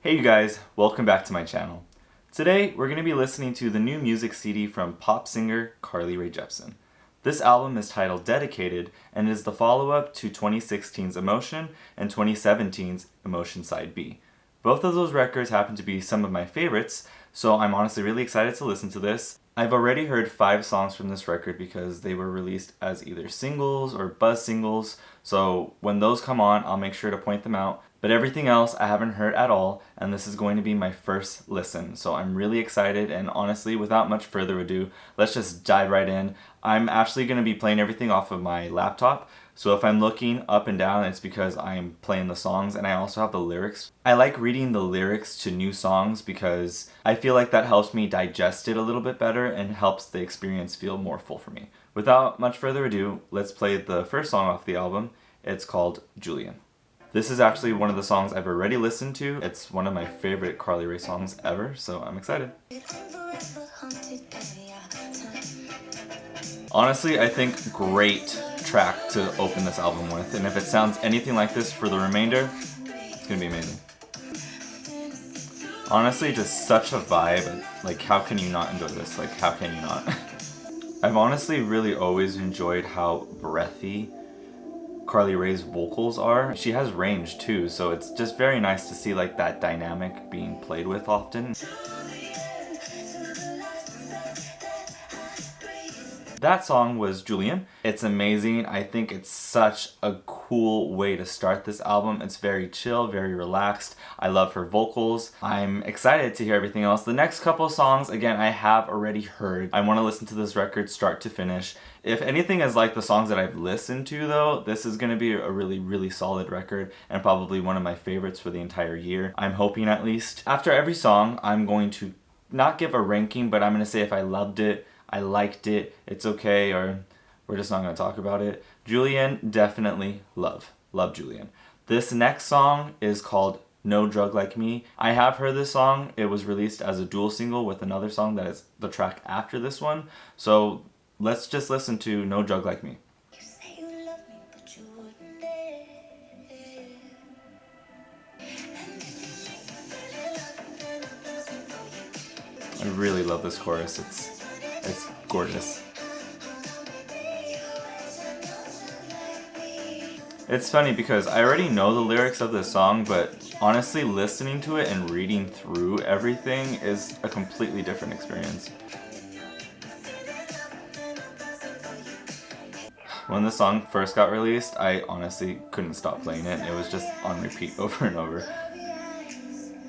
Hey you guys, welcome back to my channel. Today we're going to be listening to the new music CD from pop singer Rae Jepsen. This album is titled Dedicated and is the follow-up to 2016's Emotion and 2017's Emotion Side B. Both of those records happen to be some of my favorites, so I'm honestly really excited to listen to this. I've already heard 5 songs from this record because they were released as either singles or buzz singles, so when those come on I'll make sure to point them out. But everything else I haven't heard at all, and this is going to be my first listen. So I'm really excited, and honestly, without much further ado, let's just dive right in. I'm actually going to be playing everything off of my laptop, so if I'm looking up and down, it's because I'm playing the songs, and I also have the lyrics. I like reading the lyrics to new songs because I feel like that helps me digest it a little bit better and helps the experience feel more full for me. Without much further ado, let's play the first song off the album. It's called Julian. This is actually one of the songs I've already listened to. It's one of my favorite Rae songs ever, so I'm excited. Honestly, I think great track to open this album with, and if it sounds anything like this for the remainder, it's gonna be amazing. Honestly, just such a vibe. Like, how can you not enjoy this? Like, how can you not? I've honestly really always enjoyed how breathy Rae's vocals are. She has range too, so it's just very nice to see like that dynamic being played with often. That song was Julian. It's amazing. I think it's such a cool way to start this album. It's very chill, very relaxed. I love her vocals. I'm excited to hear everything else. The next couple of songs, again, I have already heard. I want to listen to this record start to finish. If anything is like the songs that I've listened to though, this is going to be a really solid record and probably one of my favorites for the entire year. I'm hoping at least. After every song, I'm going to not give a ranking, but I'm going to say if I loved it, I liked it, it's okay, or we're just not going to talk about it. Julian, definitely love. Love Julian. This next song is called No Drug Like Me. I have heard this song. It was released as a dual single with another song that is the track after this one. So let's just listen to No Drug Like Me. I really love this chorus. It's gorgeous. It's funny because I already know the lyrics of this song, but honestly listening to it and reading through everything is a completely different experience. When the song first got released, I honestly couldn't stop playing it. It was just on repeat over and over.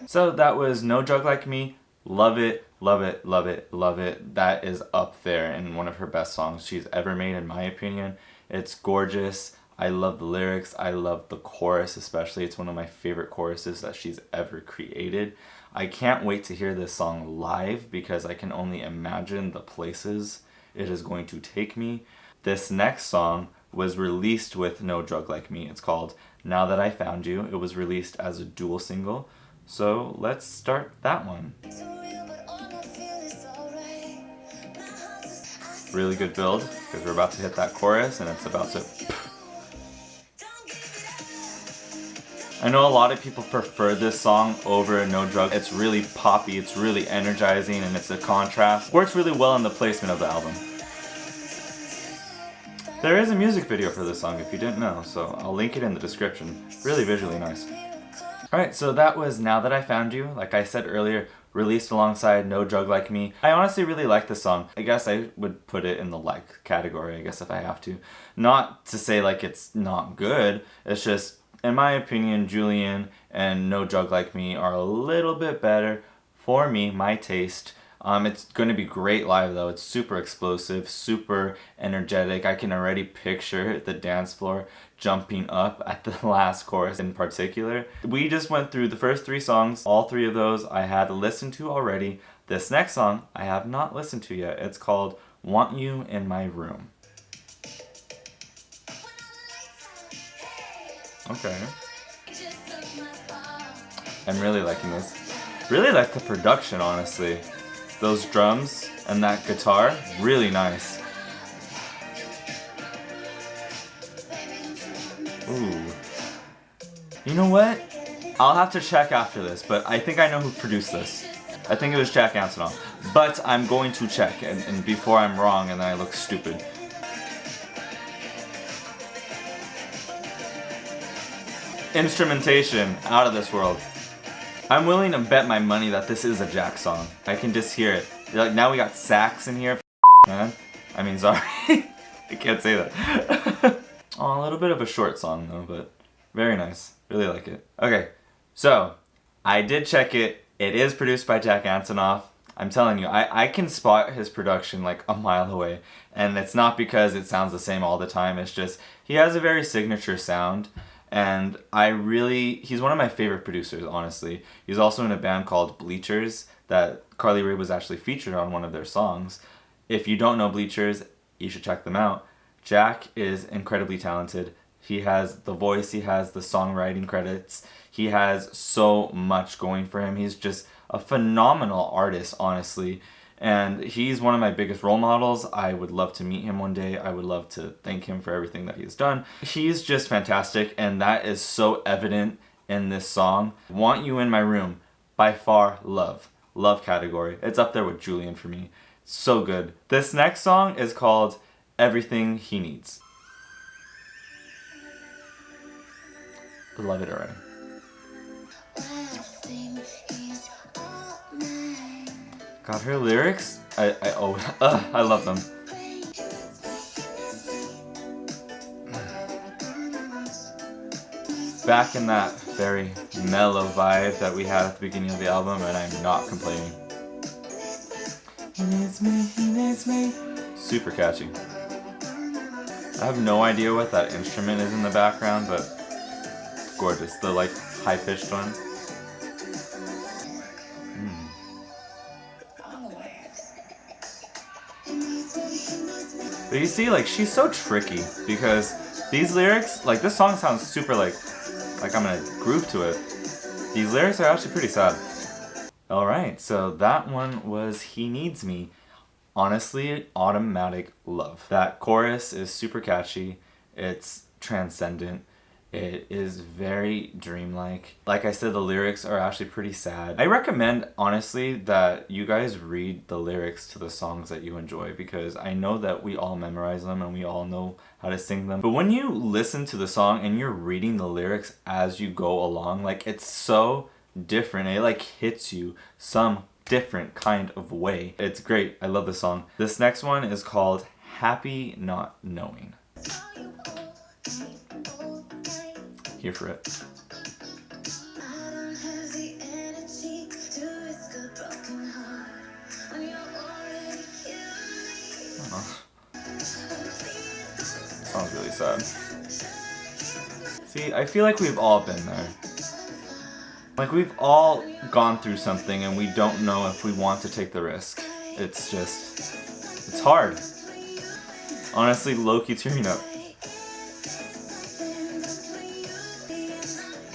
So that was No Drug Like Me. Love it, love it, love it, love it. That is up there and one of her best songs she's ever made in my opinion. It's gorgeous. I love the lyrics. I love the chorus especially. It's one of my favorite choruses that she's ever created. I can't wait to hear this song live because I can only imagine the places it is going to take me. This next song was released with No Drug Like Me. It's called Now That I Found You. It was released as a dual single. So let's start that one. Really good build because we're about to hit that chorus and it's about to... I know a lot of people prefer this song over No Drug. It's really poppy, it's really energizing, and it's a contrast. Works really well in the placement of the album. There is a music video for this song if you didn't know, so I'll link it in the description. Really visually nice. Alright, so that was Now That I Found You. Like I said earlier, released alongside No Drug Like Me. I honestly really like this song. I guess I would put it in the like category, I guess if I have to. Not to say like it's not good, it's just, in my opinion, Julian and No Drug Like Me are a little bit better for me, my taste. It's going to be great live though. It's super explosive, super energetic. I can already picture the dance floor jumping up at the last chorus in particular. We just went through the first 3 songs. All 3 of those I had listened to already. This next song I have not listened to yet. It's called Want You in My Room. Okay. I'm really liking this. Really like the production, honestly. Those drums and that guitar, really nice. Ooh. You know what? I'll have to check after this, but I think I know who produced this. I think it was Jack Antonoff. But I'm going to check, and before I'm wrong and then I look stupid. Instrumentation, out of this world. I'm willing to bet my money that this is a Jack song. I can just hear it. Like, now we got sax in here, man. I mean, sorry. I can't say that. Oh, a little bit of a short song though, but very nice. Really like it. Okay, so I did check it. It is produced by Jack Antonoff. I'm telling you, I can spot his production like a mile away. And it's not because it sounds the same all the time. It's just, he has a very signature sound. And he's one of my favorite producers, honestly. He's also in a band called Bleachers that Carly Rae was actually featured on one of their songs. If you don't know Bleachers, you should check them out. Jack is incredibly talented. He has the voice, he has the songwriting credits, he has so much going for him. He's just a phenomenal artist, honestly. And he's one of my biggest role models. I would love to meet him one day. I would love to thank him for everything that he's done. He's just fantastic, and that is so evident in this song. Want You in My Room, by far, love. Love category. It's up there with Julian for me. So good. This next song is called Everything He Needs. Love it already. God, her lyrics, I love them. Back in that very mellow vibe that we had at the beginning of the album, and I'm not complaining. He needs me, he needs me. Super catchy. I have no idea what that instrument is in the background, but it's gorgeous. The like high-pitched one. But you see, like, she's so tricky because these lyrics, like, this song sounds super like I'm gonna groove to it. These lyrics are actually pretty sad. Alright, so that one was He Needs Me. Honestly, automatic love. That chorus is super catchy. It's transcendent. It is very dreamlike. Like I said, the lyrics are actually pretty sad. I recommend, honestly, that you guys read the lyrics to the songs that you enjoy, because I know that we all memorize them and we all know how to sing them. But when you listen to the song and you're reading the lyrics as you go along, like, it's so different. It like hits you some different kind of way. It's great. I love the song. This next one is called Happy Not Knowing. Here for it. Sounds really sad. See, I feel like we've all been there. Like, we've all gone through something and we don't know if we want to take the risk. It's just, it's hard. Honestly, low-key tearing up.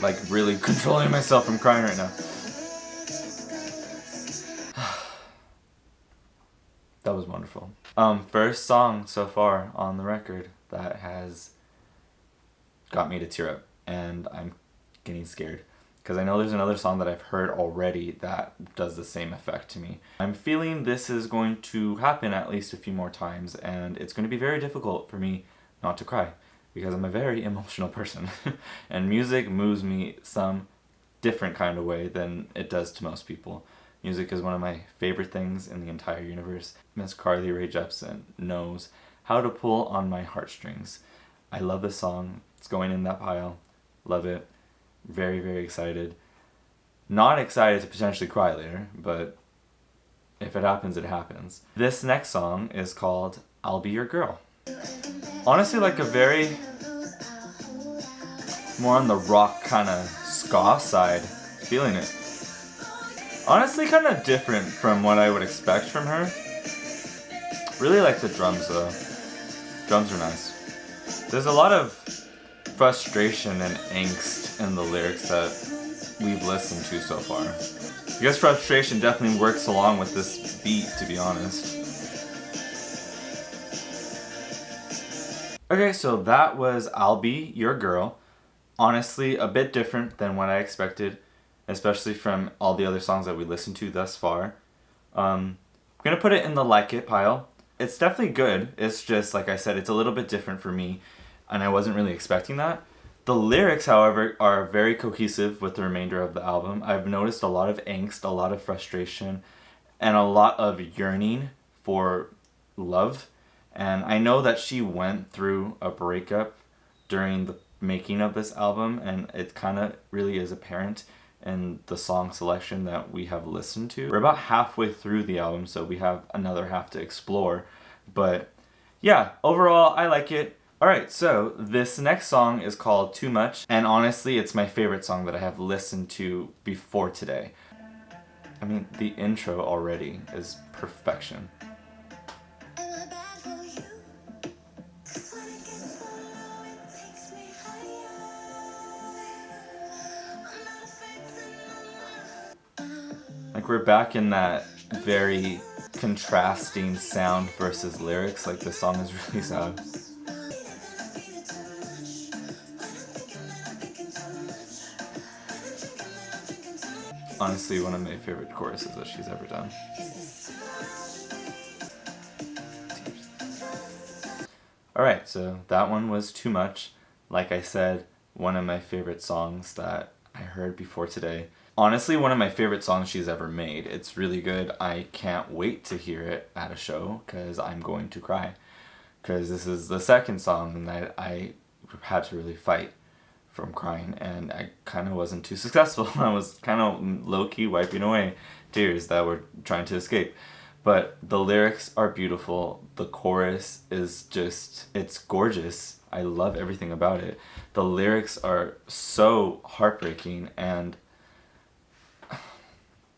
Like, really controlling myself from crying right now. That was wonderful. First song so far on the record that has got me to tear up, and I'm getting scared because I know there's another song that I've heard already that does the same effect to me. I'm feeling this is going to happen at least a few more times, and it's going to be very difficult for me not to cry, because I'm a very emotional person and music moves me some different kind of way than it does to most people. Music is one of my favorite things in the entire universe. Miss Carly Rae Jepsen knows how to pull on my heartstrings. I love this song. It's going in that pile. Love it. Very, very excited. Not excited to potentially cry later, but if it happens, it happens. This next song is called I'll Be Your Girl. Honestly, like a very more on the rock kind of ska side, feeling it. Honestly, kind of different from what I would expect from her. Really like the drums though. Drums are nice. There's a lot of frustration and angst in the lyrics that we've listened to so far. I guess frustration definitely works along with this beat, to be honest. Okay, so that was I'll Be Your Girl. Honestly, a bit different than what I expected, especially from all the other songs that we listened to thus far. I'm gonna put it in the like it pile. It's definitely good. It's just, like I said, it's a little bit different for me, and I wasn't really expecting that. The lyrics, however, are very cohesive with the remainder of the album. I've noticed a lot of angst, a lot of frustration, and a lot of yearning for love. And I know that she went through a breakup during the making of this album, and it kind of really is apparent in the song selection that we have listened to. We're about halfway through the album, so we have another half to explore. But yeah, overall, I like it. Alright, so this next song is called Too Much, and honestly, it's my favorite song that I have listened to before today. I mean, the intro already is perfection. Like, we're back in that very contrasting sound versus lyrics. Like, the song is really sad. Honestly, one of my favorite choruses that she's ever done. Alright, so that one was Too Much. Like I said, one of my favorite songs that I heard before today. Honestly, one of my favorite songs she's ever made. It's really good. I can't wait to hear it at a show because I'm going to cry. Because this is the second song that I had to really fight from crying, and I kind of wasn't too successful. I was kind of low-key wiping away tears that were trying to escape. But the lyrics are beautiful. The chorus is just, it's gorgeous. I love everything about it. The lyrics are so heartbreaking, and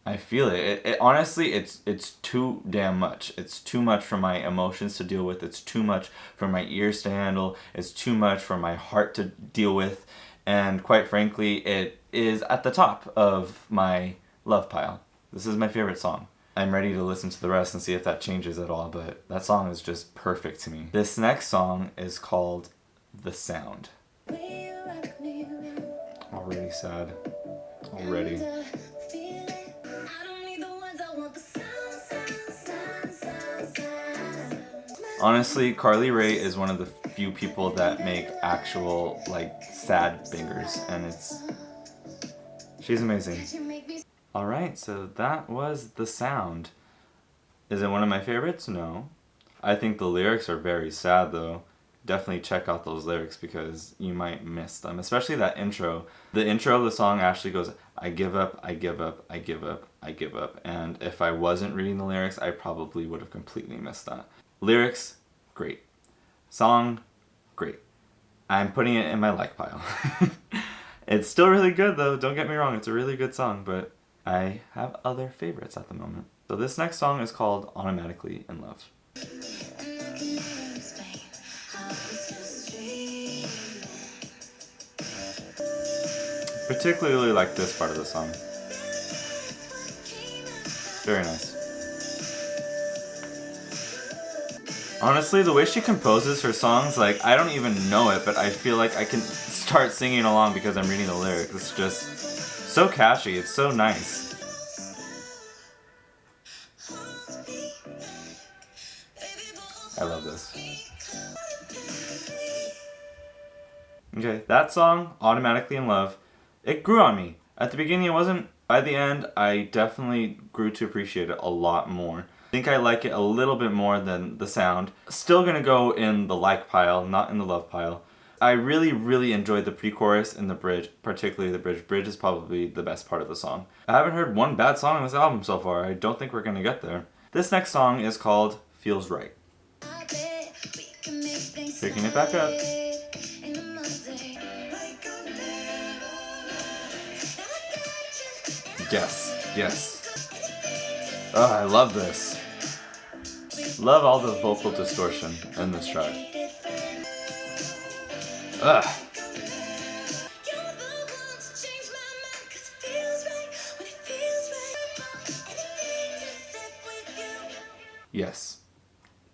I feel it. Honestly, it's too damn much. It's too much for my emotions to deal with. It's too much for my ears to handle. It's too much for my heart to deal with. And quite frankly, it is at the top of my love pile. This is my favorite song. I'm ready to listen to the rest and see if that changes at all, but that song is just perfect to me. This next song is called The Sound. Already sad. Already. Honestly, Carly Rae is one of the few people that make actual, like, sad bangers, and she's amazing. Alright, so that was The Sound. Is it one of my favorites? No. I think the lyrics are very sad, though. Definitely check out those lyrics because you might miss them, especially that intro. The intro of the song actually goes, I give up, I give up, I give up, I give up. And if I wasn't reading the lyrics, I probably would have completely missed that. Lyrics, great. Song, great. I'm putting it in my like pile. It's still really good though, don't get me wrong, it's a really good song, but I have other favorites at the moment. So this next song is called Automatically in Love. Particularly like this part of the song. Very nice. Honestly, the way she composes her songs, like, I don't even know it, but I feel like I can start singing along because I'm reading the lyrics. It's just so catchy. It's so nice. I love this. Okay, that song, Automatically in Love, it grew on me. At the beginning it wasn't. By the end, I definitely grew to appreciate it a lot more. I think I like it a little bit more than The Sound. Still gonna go in the like pile, not in the love pile. I really, really enjoyed the pre-chorus and the bridge, particularly the bridge. Bridge is probably the best part of the song. I haven't heard one bad song on this album so far. I don't think we're gonna get there. This next song is called Feels Right. Picking it back up. Yes, yes. Oh, I love this. Love all the vocal distortion in this track. Ugh. Yes.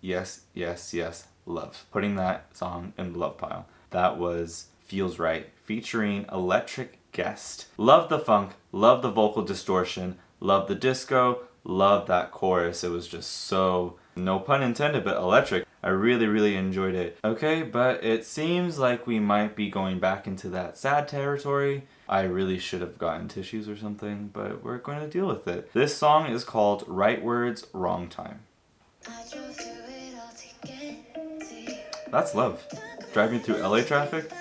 Yes, yes, yes. Love. Putting that song in the love pile. That was Feels Right, featuring Electric Guest. Love the funk, love the vocal distortion, love the disco, love that chorus. It was just so, no pun intended, but electric. I really enjoyed it. Okay, but it seems like we might be going back into that sad territory. I really should have gotten tissues or something, but we're going to deal with it. This song is called Right Words, Wrong Time. That's love. Driving through LA traffic.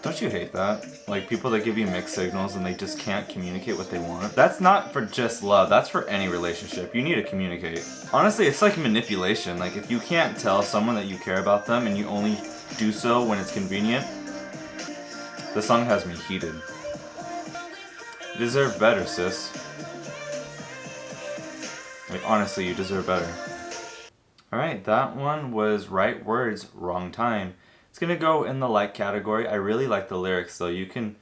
Don't you hate that? Like people that give you mixed signals and they just can't communicate what they want. That's not for just love, that's for any relationship. You need to communicate. Honestly, it's like manipulation. Like if you can't tell someone that you care about them and you only do so when it's convenient. The song has me heated. You deserve better, sis. Like honestly, you deserve better. Alright, that one was Right Words, Wrong Time. It's gonna go in the like category. I really like the lyrics though. You can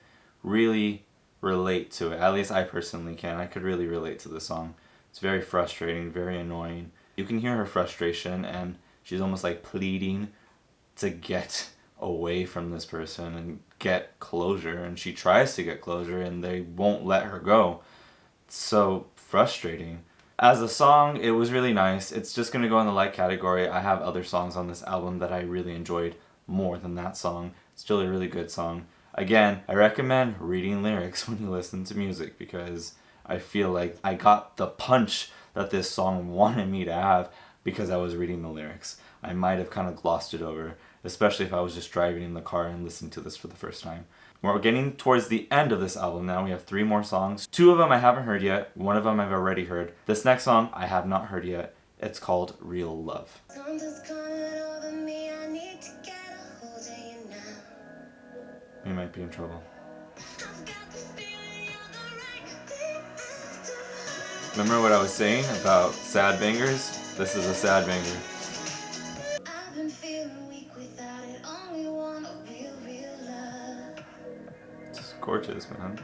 really relate to it. At least I personally can. I could really relate to the song. It's very frustrating, very annoying. You can hear her frustration and she's almost like pleading to get away from this person and get closure, and she tries to get closure and they won't let her go. It's so frustrating. As a song, it was really nice. It's just gonna go in the like category. I have other songs on this album that I really enjoyed more than that song. It's still a really good song. Again, I recommend reading lyrics when you listen to music because I feel like I got the punch that this song wanted me to have because I was reading the lyrics. I might have kind of glossed it over, especially if I was just driving in the car and listening to this for the first time. We're getting towards the end of this album now. We have 3 more songs. 2 of them I haven't heard yet. 1 of them I've already heard. This next song I have not heard yet. It's called Real Love. We might be in trouble. Remember what I was saying about sad bangers? This is a sad banger. It's gorgeous, man.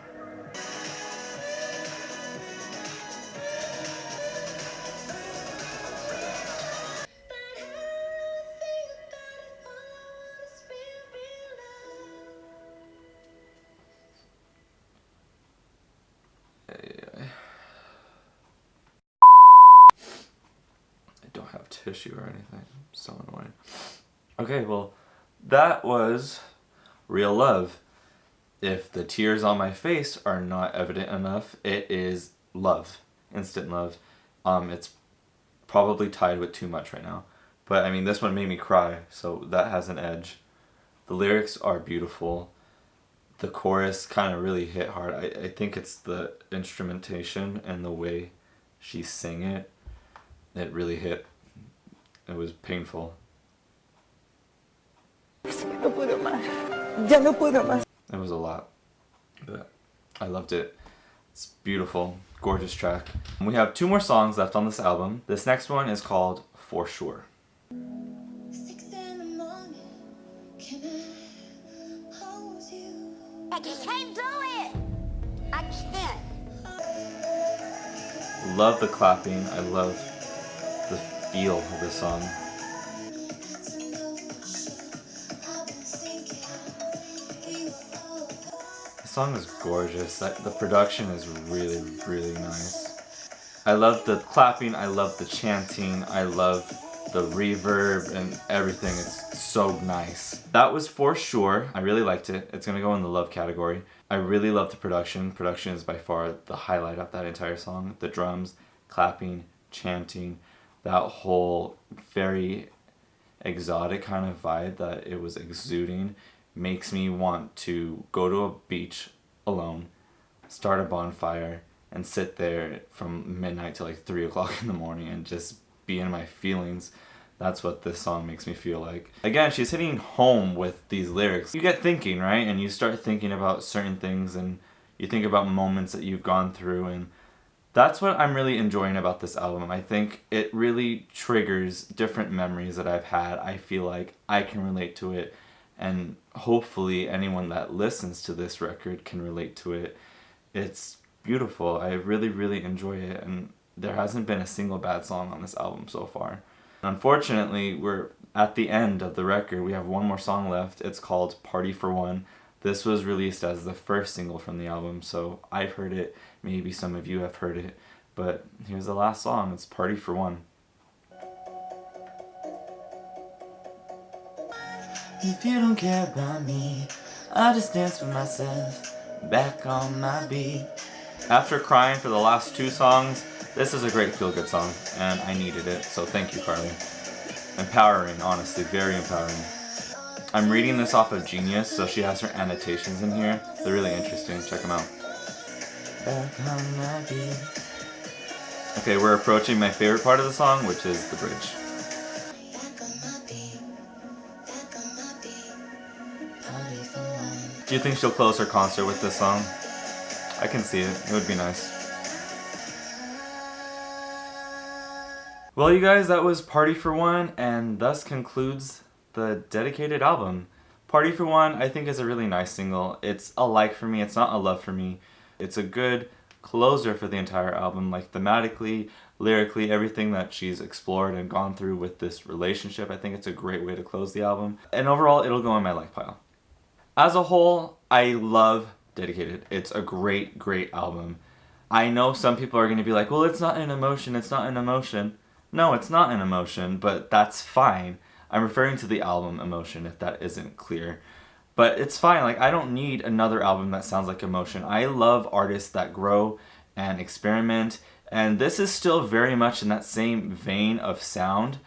I don't have tissue or anything. I'm so annoying. Okay, well, that was Real Love. If the tears on my face are not evident enough, it is love. Instant love. It's probably tied with Too Much right now. But I mean, this one made me cry, so that has an edge. The lyrics are beautiful. The chorus kind of really hit hard. I think it's the instrumentation and the way she sang it. It really hit. It was painful. No puedo más. Ya no puedo más. It was a lot, but I loved it. It's beautiful, gorgeous track. We have 2 more songs left on this album. This next one is called For Sure. I can't do it. I can't. Love the clapping. I love the feel of this song. The song is gorgeous. The production is really nice. I love the clapping. I love the chanting. I love the reverb and everything. It's so nice. That was For Sure. I really liked it. It's gonna go in the love category. I really love the production. Production is by far the highlight of that entire song. The drums, clapping, chanting, that whole very exotic kind of vibe that it was exuding makes me want to go to a beach alone, start a bonfire, and sit there from midnight to like 3 o'clock in the morning and just be in my feelings. That's what this song makes me feel like. Again, she's hitting home with these lyrics. You get thinking, right? And you start thinking about certain things and you think about moments that you've gone through, and that's what I'm really enjoying about this album. I think it really triggers different memories that I've had. I feel like I can relate to it, and hopefully anyone that listens to this record can relate to it. It's beautiful. I really enjoy it, and there hasn't been a single bad song on this album so far. Unfortunately, we're at the end of the record. We have one more song left. It's called Party for One. This was released as the first single from the album, so I've heard it. Maybe some of you have heard it. But here's the last song. It's Party for One. If you don't care about me, I'll just dance for myself, back on my beat. After crying for the last two songs, this is a great feel-good song, and I needed it, so thank you, Carly. Empowering, honestly, very empowering. I'm reading this off of Genius, so she has her annotations in here. They're really interesting, check them out. Back on my beat. Okay, we're approaching my favorite part of the song, which is the bridge. Do you think she'll close her concert with this song? I can see it. It would be nice. Well, you guys, that was Party for One, and thus concludes the dedicated album. Party for One, I think, is a really nice single. It's a like for me. It's not a love for me. It's a good closer for the entire album, like thematically, lyrically, everything that she's explored and gone through with this relationship. I think it's a great way to close the album. And overall, it'll go in my like pile. As a whole, I love Dedicated. It's a great, great album. I know some people are going to be like, well, it's not an emotion, it's not an emotion. No, it's not an emotion, but that's fine. I'm referring to the album Emotion, if that isn't clear. But it's fine, like, I don't need another album that sounds like Emotion. I love artists that grow and experiment, and this is still very much in that same vein of sound.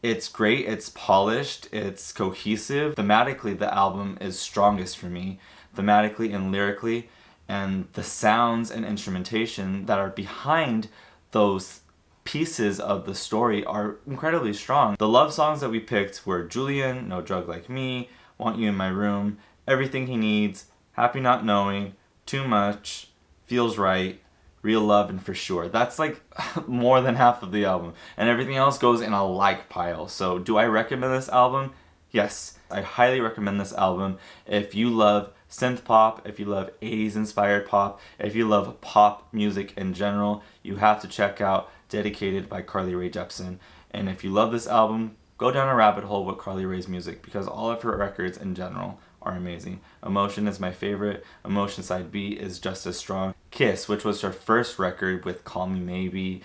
It's great, it's polished, it's cohesive. Thematically, the album is strongest for me, thematically and lyrically, and the sounds and instrumentation that are behind those pieces of the story are incredibly strong. The love songs that we picked were Julian, No Drug Like Me, Want You in My Room, Everything He Needs, Happy Not Knowing, Too Much, Feels Right, Real Love, and For Sure. That's like more than half of the album. And everything else goes in a like pile. So do I recommend this album? Yes. I highly recommend this album if you love synth pop, if you love 80s inspired pop, if you love pop music in general, you have to check out Dedicated by Rae Jepsen. And if you love this album, go down a rabbit hole with Rae's music, because all of her records in general are amazing. Emotion is my favorite. Emotion Side B is just as strong. Kiss, which was her first record with Call Me Maybe,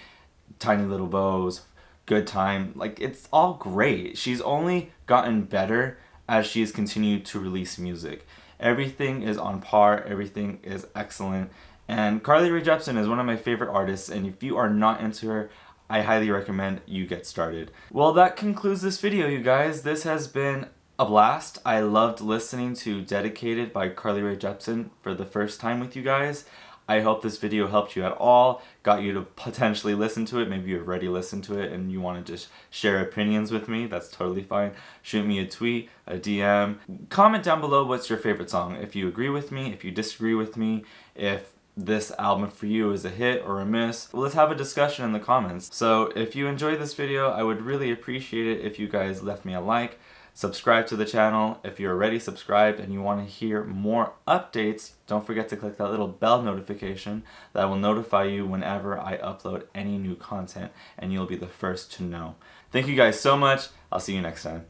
Tiny Little Bows, Good Time, like, it's all great. She's only gotten better as she's continued to release music. Everything is on par, everything is excellent, and Rae Jepsen is one of my favorite artists, and if you are not into her, I highly recommend you get started. Well, that concludes this video, you guys. This has been a blast. I loved listening to Dedicated by Rae Jepsen for the first time with you guys. I hope this video helped you at all, got you to potentially listen to it. Maybe you've already listened to it and you want to just share opinions with me. That's totally fine. Shoot me a tweet, a DM. Comment down below what's your favorite song. If you agree with me, if you disagree with me, if this album for you is a hit or a miss. Well, let's have a discussion in the comments. So if you enjoyed this video, I would really appreciate it if you guys left me a like. Subscribe to the channel. If you're already subscribed and you want to hear more updates, don't forget to click that little bell notification that will notify you whenever I upload any new content, and you'll be the first to know. Thank you guys so much. I'll see you next time.